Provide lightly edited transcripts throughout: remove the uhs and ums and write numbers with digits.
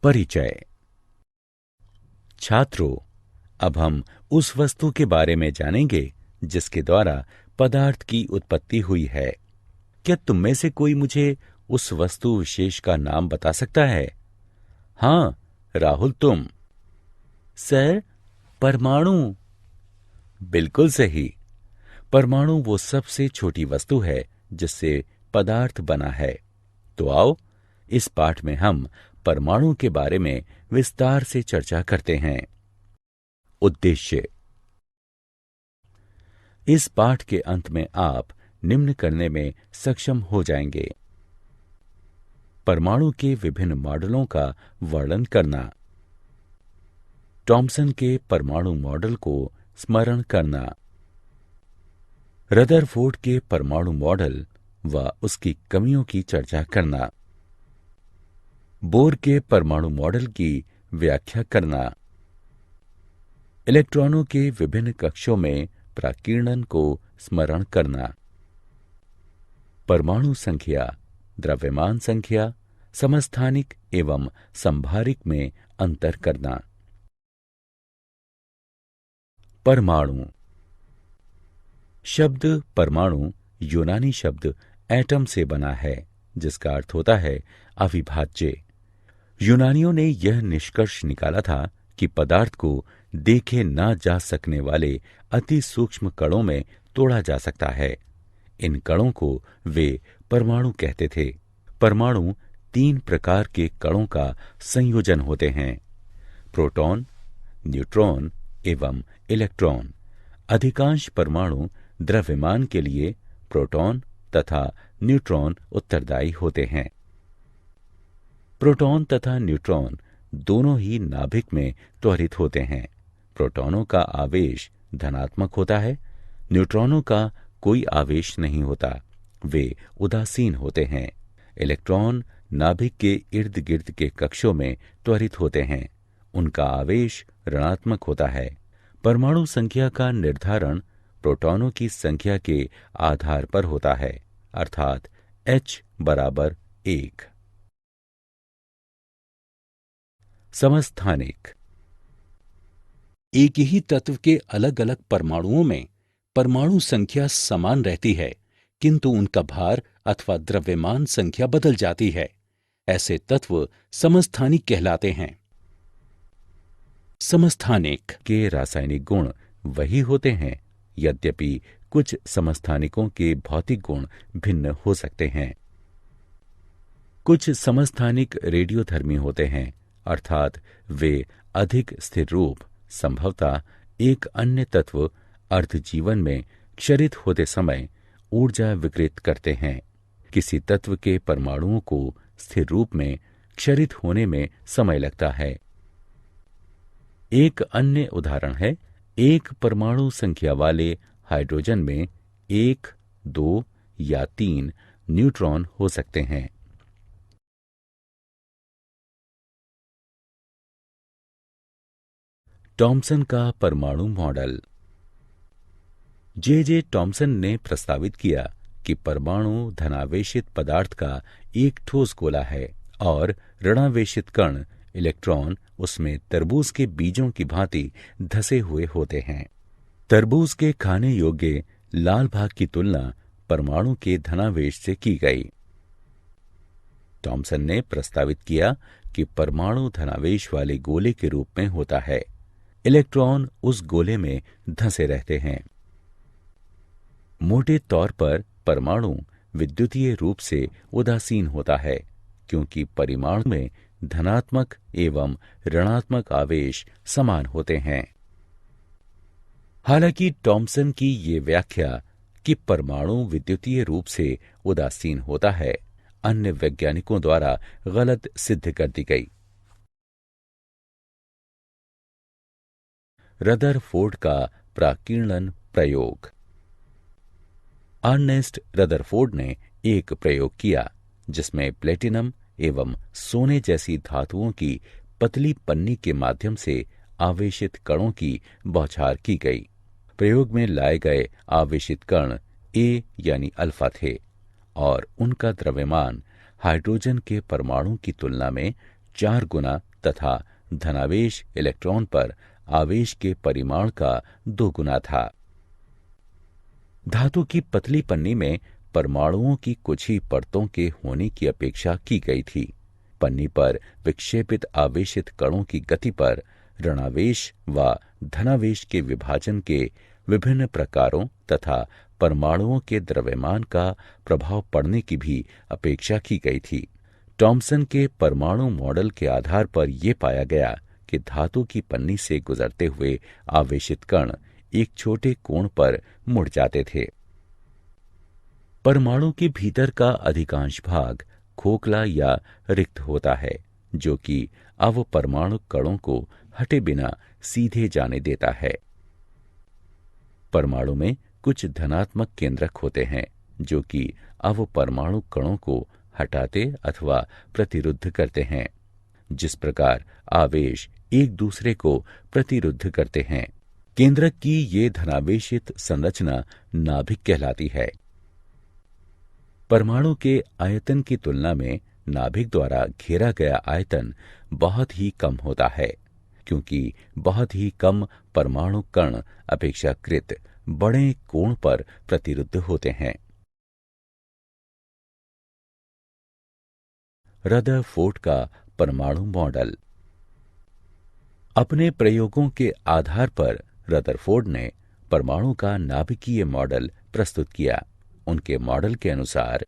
परिचय। छात्रों, अब हम उस वस्तु के बारे में जानेंगे जिसके द्वारा पदार्थ की उत्पत्ति हुई है। क्या तुम में से कोई मुझे उस वस्तु विशेष का नाम बता सकता है? हाँ, राहुल, तुम। सर, परमाणु। बिल्कुल सही। परमाणु वो सबसे छोटी वस्तु है जिससे पदार्थ बना है। तो आओ, इस पाठ में हम परमाणु के बारे में विस्तार से चर्चा करते हैं। उद्देश्य। इस पाठ के अंत में आप निम्न करने में सक्षम हो जाएंगे: परमाणु के विभिन्न मॉडलों का वर्णन करना, थॉम्सन के परमाणु मॉडल को स्मरण करना, रदरफोर्ड के परमाणु मॉडल व उसकी कमियों की चर्चा करना, बोर के परमाणु मॉडल की व्याख्या करना, इलेक्ट्रॉनों के विभिन्न कक्षों में प्राकीर्णन को स्मरण करना, परमाणु संख्या, द्रव्यमान संख्या, समस्थानिक एवं संभारिक में अंतर करना। परमाणु शब्द परमाणु यूनानी शब्द एटम से बना है, जिसका अर्थ होता है अविभाज्य। यूनानियों ने यह निष्कर्ष निकाला था कि पदार्थ को देखे ना जा सकने वाले अति सूक्ष्म कणों में तोड़ा जा सकता है। इन कणों को वे परमाणु कहते थे। परमाणु 3 प्रकार के कणों का संयोजन होते हैं: प्रोटॉन, न्यूट्रॉन एवं इलेक्ट्रॉन। अधिकांश परमाणु द्रव्यमान के लिए प्रोटॉन तथा न्यूट्रॉन उत्तरदायी होते हैं। प्रोटॉन तथा न्यूट्रॉन दोनों ही नाभिक में त्वरित होते हैं। प्रोटॉनों का आवेश धनात्मक होता है, न्यूट्रॉनों का कोई आवेश नहीं होता, वे उदासीन होते हैं। इलेक्ट्रॉन नाभिक के इर्द गिर्द के कक्षों में त्वरित होते हैं, उनका आवेश ऋणात्मक होता है। परमाणु संख्या का निर्धारण प्रोटॉनों की संख्या के आधार पर होता है, अर्थात H बराबर 1। समस्थानिक। एक ही तत्व के अलग अलग परमाणुओं में परमाणु संख्या समान रहती है, किंतु उनका भार अथवा द्रव्यमान संख्या बदल जाती है। ऐसे तत्व समस्थानिक कहलाते हैं। समस्थानिक के रासायनिक गुण वही होते हैं, यद्यपि कुछ समस्थानिकों के भौतिक गुण भिन्न हो सकते हैं। कुछ समस्थानिक रेडियोधर्मी होते हैं, अर्थात वे अधिक स्थिर रूप, संभवतः एक अन्य तत्व अर्धजीवन में क्षरित होते समय ऊर्जा विकृत करते हैं। किसी तत्व के परमाणुओं को स्थिर रूप में क्षरित होने में समय लगता है। एक अन्य उदाहरण है, एक परमाणु संख्या वाले हाइड्रोजन में 1, 2 या 3 न्यूट्रॉन हो सकते हैं। थॉम्सन का परमाणु मॉडल। जे थॉम्सन ने प्रस्तावित किया कि परमाणु धनावेशित पदार्थ का एक ठोस गोला है और ऋणावेशित कण इलेक्ट्रॉन उसमें तरबूज के बीजों की भांति धसे हुए होते हैं। तरबूज के खाने योग्य लाल भाग की तुलना परमाणु के धनावेश से की गई। थॉम्सन ने प्रस्तावित किया कि परमाणु धनावेश वाले गोले के रूप में होता है। इलेक्ट्रॉन उस गोले में धंसे रहते हैं। मोटे तौर पर परमाणु विद्युतीय रूप से उदासीन होता है, क्योंकि परमाणु में धनात्मक एवं ऋणात्मक आवेश समान होते हैं। हालांकि थॉम्सन की ये व्याख्या कि परमाणु विद्युतीय रूप से उदासीन होता है, अन्य वैज्ञानिकों द्वारा गलत सिद्ध कर दी गई। रदरफोर्ड का प्राकीर्णन प्रयोग। अर्नेस्ट रदरफोर्ड ने एक प्रयोग किया जिसमें प्लेटिनम एवं सोने जैसी धातुओं की पतली पन्नी के माध्यम से आवेशित कणों की बौछार की गई। प्रयोग में लाए गए आवेशित कण ए यानी अल्फा थे और उनका द्रव्यमान हाइड्रोजन के परमाणु की तुलना में 4 गुना तथा धनावेश इलेक्ट्रॉन पर आवेश के परिमाण का 2 गुना था। धातु की पतली पन्नी में परमाणुओं की कुछ ही परतों के होने की अपेक्षा की गई थी। पन्नी पर विक्षेपित आवेशित कणों की गति पर ऋणावेश व धनावेश के विभाजन के विभिन्न प्रकारों तथा परमाणुओं के द्रव्यमान का प्रभाव पड़ने की भी अपेक्षा की गई थी। टॉमसन के परमाणु मॉडल के आधार पर यह पाया गया कि धातु की पन्नी से गुजरते हुए आवेशित कण एक छोटे कोण पर मुड़ जाते थे। परमाणु के भीतर का अधिकांश भाग खोखला या रिक्त होता है, जो कि अवपरमाणु कणों को हटे बिना सीधे जाने देता है। परमाणु में कुछ धनात्मक केंद्रक होते हैं, जो कि अवपरमाणु कणों को हटाते अथवा प्रतिरुद्ध करते हैं। जिस प्रकार आवेश एक दूसरे को प्रतिरुद्ध करते हैं, केंद्रक की ये धनावेशित संरचना नाभिक कहलाती है। परमाणु के आयतन की तुलना में नाभिक द्वारा घेरा गया आयतन बहुत ही कम होता है, क्योंकि बहुत ही कम परमाणु कण अपेक्षाकृत बड़े कोण पर प्रतिरुद्ध होते हैं। रदरफोर्ड का परमाणु मॉडल। अपने प्रयोगों के आधार पर रदरफोर्ड ने परमाणु का नाभिकीय मॉडल प्रस्तुत किया। उनके मॉडल के अनुसार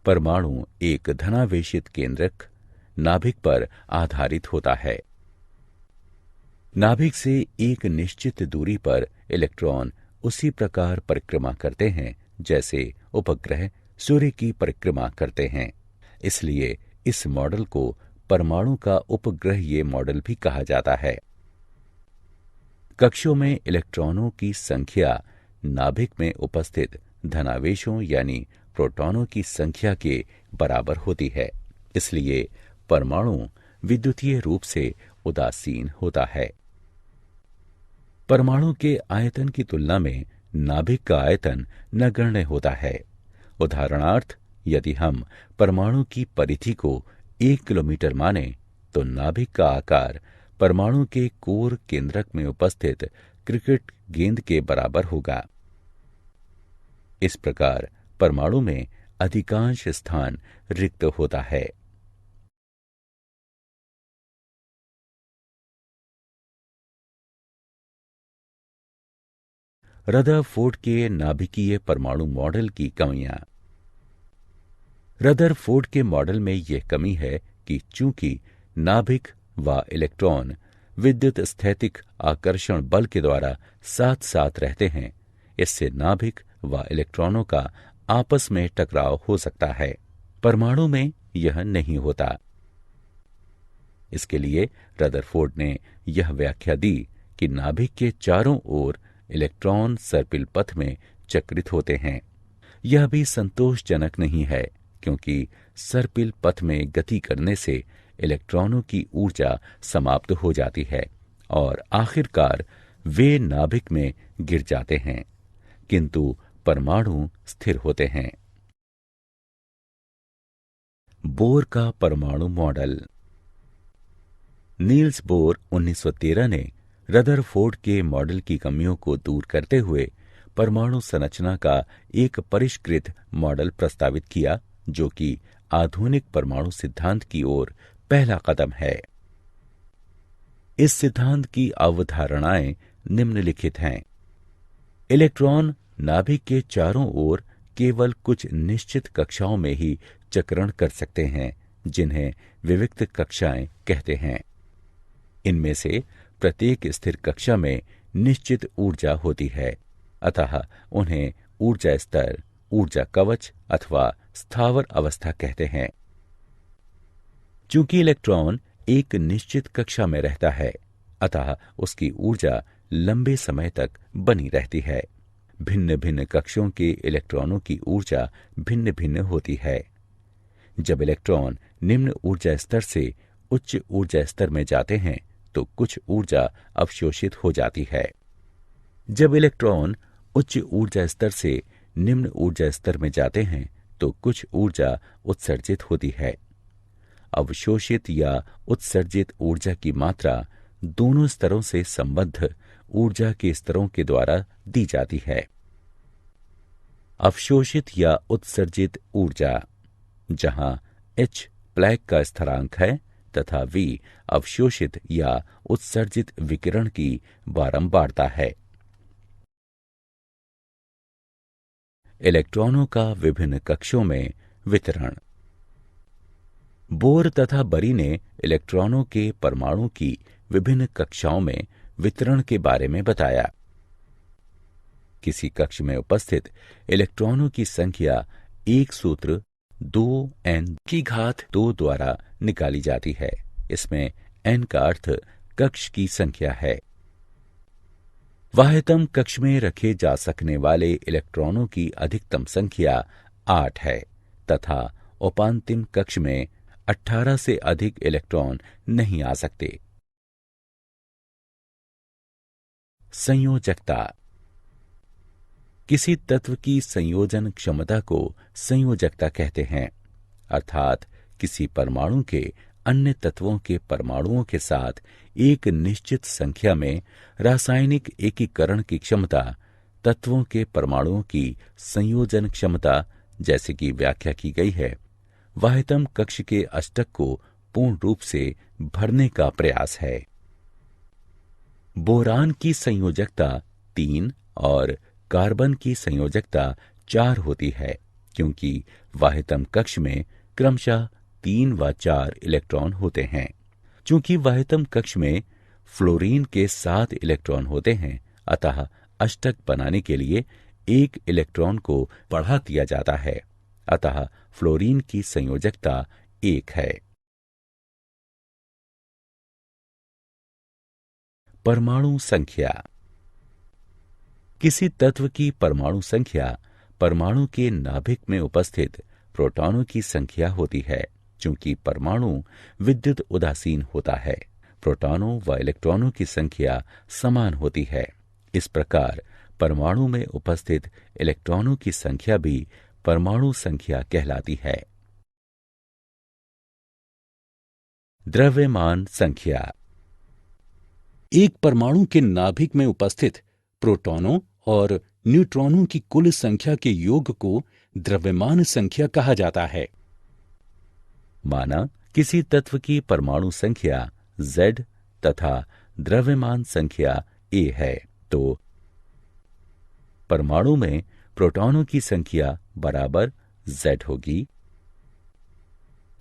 परमाणु एक धनावेशित केंद्रक नाभिक पर आधारित होता है। नाभिक से एक निश्चित दूरी पर इलेक्ट्रॉन उसी प्रकार परिक्रमा करते हैं जैसे उपग्रह सूर्य की परिक्रमा करते हैं। इसलिए इस मॉडल को परमाणु का उपग्रहीय मॉडल भी कहा जाता है। कक्षों में इलेक्ट्रॉनों की संख्या नाभिक में उपस्थित धनावेशों यानी प्रोटॉनों की संख्या के बराबर होती है। इसलिए परमाणु विद्युतीय रूप से उदासीन होता है। परमाणु के आयतन की तुलना में नाभिक का आयतन नगण्य होता है। उदाहरणार्थ, यदि हम परमाणु की परिधि को 1 किलोमीटर माने तो नाभिक का आकार परमाणु के कोर केंद्रक में उपस्थित क्रिकेट गेंद के बराबर होगा। इस प्रकार परमाणु में अधिकांश स्थान रिक्त होता है। रदरफोर्ड के नाभिकीय परमाणु मॉडल की कमियां। रदरफोर्ड के मॉडल में यह कमी है कि चूंकि नाभिक व इलेक्ट्रॉन विद्युत स्थैतिक आकर्षण बल के द्वारा साथ साथ रहते हैं, इससे नाभिक व इलेक्ट्रॉनों का आपस में टकराव हो सकता है। परमाणु में यह नहीं होता। इसके लिए रदरफोर्ड ने यह व्याख्या दी कि नाभिक के चारों ओर इलेक्ट्रॉन सर्पिल पथ में चक्रित होते हैं। यह भी संतोषजनक नहीं है, क्योंकि सर्पिल पथ में गति करने से इलेक्ट्रॉनों की ऊर्जा समाप्त हो जाती है और आखिरकार वे नाभिक में गिर जाते हैं, किंतु परमाणु स्थिर होते हैं। बोर का परमाणु मॉडल। नील्स बोर 1913 ने रदरफोर्ड के मॉडल की कमियों को दूर करते हुए परमाणु संरचना का एक परिष्कृत मॉडल प्रस्तावित किया, जो कि आधुनिक परमाणु सिद्धांत की ओर पहला कदम है। इस सिद्धांत की अवधारणाएं निम्नलिखित हैं। इलेक्ट्रॉन नाभिक के चारों ओर केवल कुछ निश्चित कक्षाओं में ही चक्रण कर सकते हैं, जिन्हें विविक्त कक्षाएं कहते हैं। इनमें से प्रत्येक स्थिर कक्षा में निश्चित ऊर्जा होती है, अतः उन्हें ऊर्जा स्तर, ऊर्जा कवच अथवा स्थावर अवस्था कहते हैं। चूंकि इलेक्ट्रॉन एक निश्चित कक्षा में रहता है, अतः उसकी ऊर्जा लंबे समय तक बनी रहती है। भिन्न भिन्न कक्षों के इलेक्ट्रॉनों की ऊर्जा भिन्न भिन्न होती है। जब इलेक्ट्रॉन निम्न ऊर्जा स्तर से उच्च ऊर्जा स्तर में जाते हैं तो कुछ ऊर्जा अवशोषित हो जाती है। जब इलेक्ट्रॉन उच्च ऊर्जा स्तर से निम्न ऊर्जा स्तर में जाते हैं तो कुछ ऊर्जा उत्सर्जित होती है। अवशोषित या उत्सर्जित ऊर्जा की मात्रा दोनों स्तरों से संबद्ध ऊर्जा के स्तरों के द्वारा दी जाती है। अवशोषित या उत्सर्जित ऊर्जा, जहां H प्लैंक का स्थिरांक है तथा V अवशोषित या उत्सर्जित विकिरण की बारंबारता है। इलेक्ट्रॉनों का विभिन्न कक्षों में वितरण। बोर तथा बरी ने इलेक्ट्रॉनों के परमाणु की विभिन्न कक्षाओं में वितरण के बारे में बताया। किसी कक्ष में उपस्थित इलेक्ट्रॉनों की संख्या एक सूत्र 2n⁻² द्वारा निकाली जाती है। इसमें n का अर्थ कक्ष की संख्या है। वाह्यतम कक्ष में रखे जा सकने वाले इलेक्ट्रॉनों की अधिकतम संख्या 8 है तथा उपांतिम कक्ष में 18 से अधिक इलेक्ट्रॉन नहीं आ सकते। संयोजकता। किसी तत्व की संयोजन क्षमता को संयोजकता कहते हैं, अर्थात किसी परमाणु के अन्य तत्वों के परमाणुओं के साथ एक निश्चित संख्या में रासायनिक एकीकरण की क्षमता तत्वों के परमाणुओं की संयोजन क्षमता जैसे कि व्याख्या की गई है, वाह्यतम कक्ष के अष्टक को पूर्ण रूप से भरने का प्रयास है। बोरान की संयोजकता 3 और कार्बन की संयोजकता 4 होती है, क्योंकि वाह्यतम कक्ष में क्रमशः 3 व 4 इलेक्ट्रॉन होते हैं। चूंकि वाह्यतम कक्ष में फ्लोरीन के 7 इलेक्ट्रॉन होते हैं, अतः अष्टक बनाने के लिए 1 इलेक्ट्रॉन को बढ़ा दिया जाता है। अतः फ्लोरीन की संयोजकता 1 है। परमाणु संख्या। किसी तत्व की परमाणु संख्या परमाणु के नाभिक में उपस्थित प्रोटॉनों की संख्या होती है। चूंकि परमाणु विद्युत उदासीन होता है, प्रोटॉनों व इलेक्ट्रॉनों की संख्या समान होती है। इस प्रकार परमाणु में उपस्थित इलेक्ट्रॉनों की संख्या भी परमाणु संख्या कहलाती है। द्रव्यमान संख्या। एक परमाणु के नाभिक में उपस्थित प्रोटॉनों और न्यूट्रॉनों की कुल संख्या के योग को द्रव्यमान संख्या कहा जाता है। माना किसी तत्व की परमाणु संख्या Z तथा द्रव्यमान संख्या A है, तो परमाणु में प्रोटॉनों की संख्या बराबर Z होगी,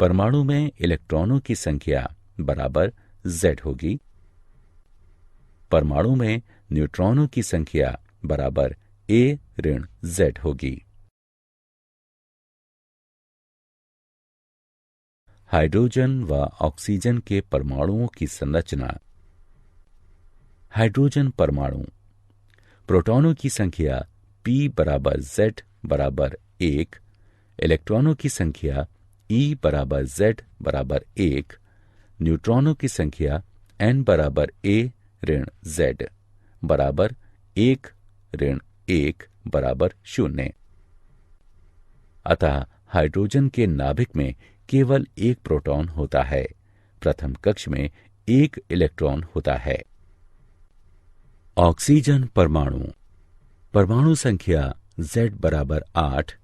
परमाणु में इलेक्ट्रॉनों की संख्या बराबर Z होगी, परमाणु में न्यूट्रॉनों की संख्या बराबर A ऋण Z होगी। हाइड्रोजन व ऑक्सीजन के परमाणुओं की संरचना। हाइड्रोजन परमाणु प्रोटॉनों की संख्या P बराबर Z बराबर 1, इलेक्ट्रॉनों की संख्या E बराबर Z बराबर 1, न्यूट्रॉनों की संख्या N बराबर A ऋण Z बराबर 1 ऋण 1 बराबर 0। अतः हाइड्रोजन के नाभिक में केवल एक प्रोटॉन होता है। प्रथम कक्ष में एक इलेक्ट्रॉन होता है। ऑक्सीजन परमाणु परमाणु संख्या Z बराबर 8,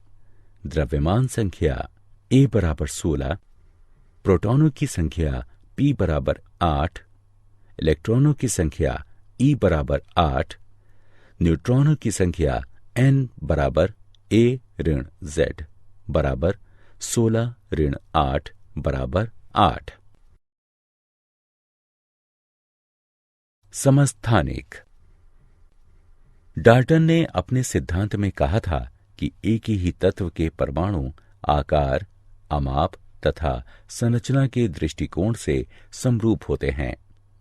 द्रव्यमान संख्या A बराबर 16, प्रोटॉनों की संख्या P बराबर 8, इलेक्ट्रॉनों की संख्या E बराबर 8, न्यूट्रॉनों की संख्या N बराबर A ऋण Z बराबर 16 ऋण 8 बराबर 8। समस्थानिक। डाल्टन ने अपने सिद्धांत में कहा था कि एक ही तत्व के परमाणु आकार, अमाप तथा संरचना के दृष्टिकोण से समरूप होते हैं।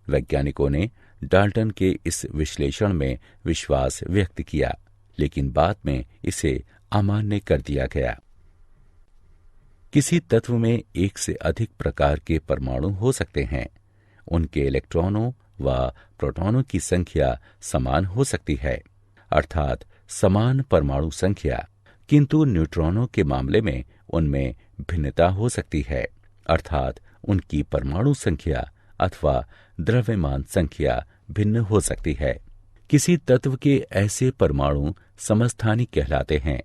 वैज्ञानिकों ने डाल्टन के इस विश्लेषण में विश्वास व्यक्त किया, लेकिन बाद में इसे अमान्य कर दिया गया। किसी तत्व में एक से अधिक प्रकार के परमाणु हो सकते हैं। उनके इलेक्ट्रॉनों व प्रोटॉनों की संख्या समान हो सकती है, अर्थात समान परमाणु संख्या, किंतु न्यूट्रॉनों के मामले में उनमें भिन्नता हो सकती है, अर्थात उनकी परमाणु संख्या अथवा द्रव्यमान संख्या भिन्न हो सकती है। किसी तत्व के ऐसे परमाणु समस्थानिक कहलाते हैं।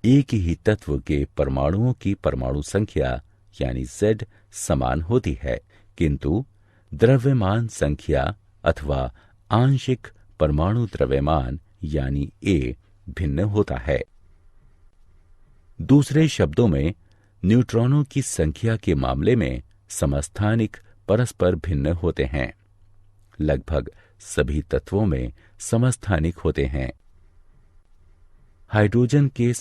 एक ही तत्व के परमाणुओं की परमाणु संख्या यानी Z समान होती है, किंतु द्रव्यमान संख्या अथवा आंशिक परमाणु द्रव्यमान यानी A भिन्न होता है। दूसरे शब्दों में, न्यूट्रॉनों की संख्या के मामले में समस्थानिक परस्पर भिन्न होते हैं। लगभग सभी तत्वों में समस्थानिक होते हैं। हाइड्रोजन के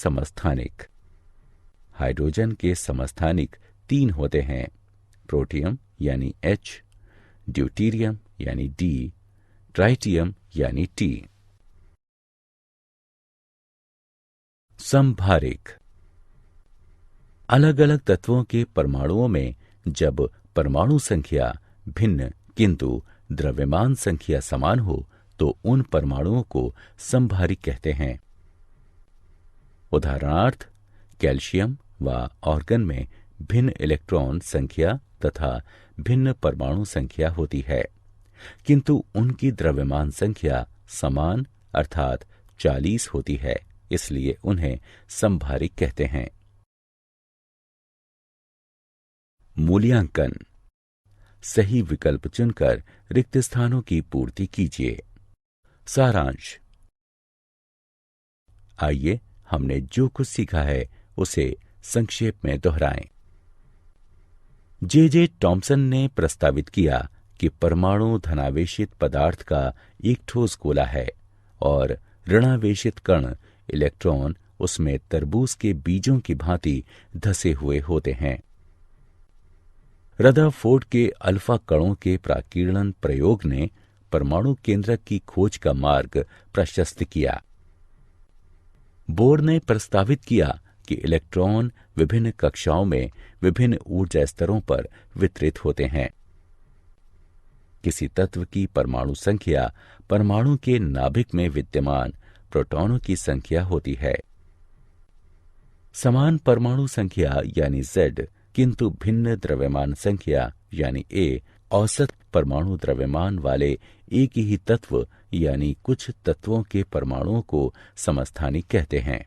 समस्थानिक 3 होते हैं, प्रोटियम यानी H, ड्यूटीरियम यानी D, ट्राइटियम यानी T। समभारिक, अलग अलग तत्वों के परमाणुओं में जब परमाणु संख्या भिन्न किंतु द्रव्यमान संख्या समान हो तो उन परमाणुओं को समभारिक कहते हैं। उदाहरणार्थ, कैल्शियम व ऑर्गन में भिन्न इलेक्ट्रॉन संख्या तथा भिन्न परमाणु संख्या होती है, किंतु उनकी द्रव्यमान संख्या समान अर्थात 40 होती है, इसलिए उन्हें समभारिक कहते हैं। मूल्यांकन, सही विकल्प चुनकर रिक्त स्थानों की पूर्ति कीजिए। सारांश, आइए हमने जो कुछ सीखा है उसे संक्षेप में दोहराएं। जे टॉमसन ने प्रस्तावित किया कि परमाणु धनावेशित पदार्थ का एक ठोस गोला है और ऋणावेशित कण इलेक्ट्रॉन उसमें तरबूज के बीजों की भांति धसे हुए होते हैं। रदरफोर्ड के अल्फा कणों के प्राकीर्णन प्रयोग ने परमाणु केंद्रक की खोज का मार्ग प्रशस्त किया। बोर ने प्रस्तावित किया कि इलेक्ट्रॉन विभिन्न कक्षाओं में विभिन्न ऊर्जा स्तरों पर वितरित होते हैं। किसी तत्व की परमाणु संख्या परमाणु के नाभिक में विद्यमान प्रोटॉनों की संख्या होती है। समान परमाणु संख्या यानी Z, किंतु भिन्न द्रव्यमान संख्या यानी A औसत परमाणु द्रव्यमान वाले एक ही तत्व यानी कुछ तत्वों के परमाणुओं को समस्थानिक कहते हैं।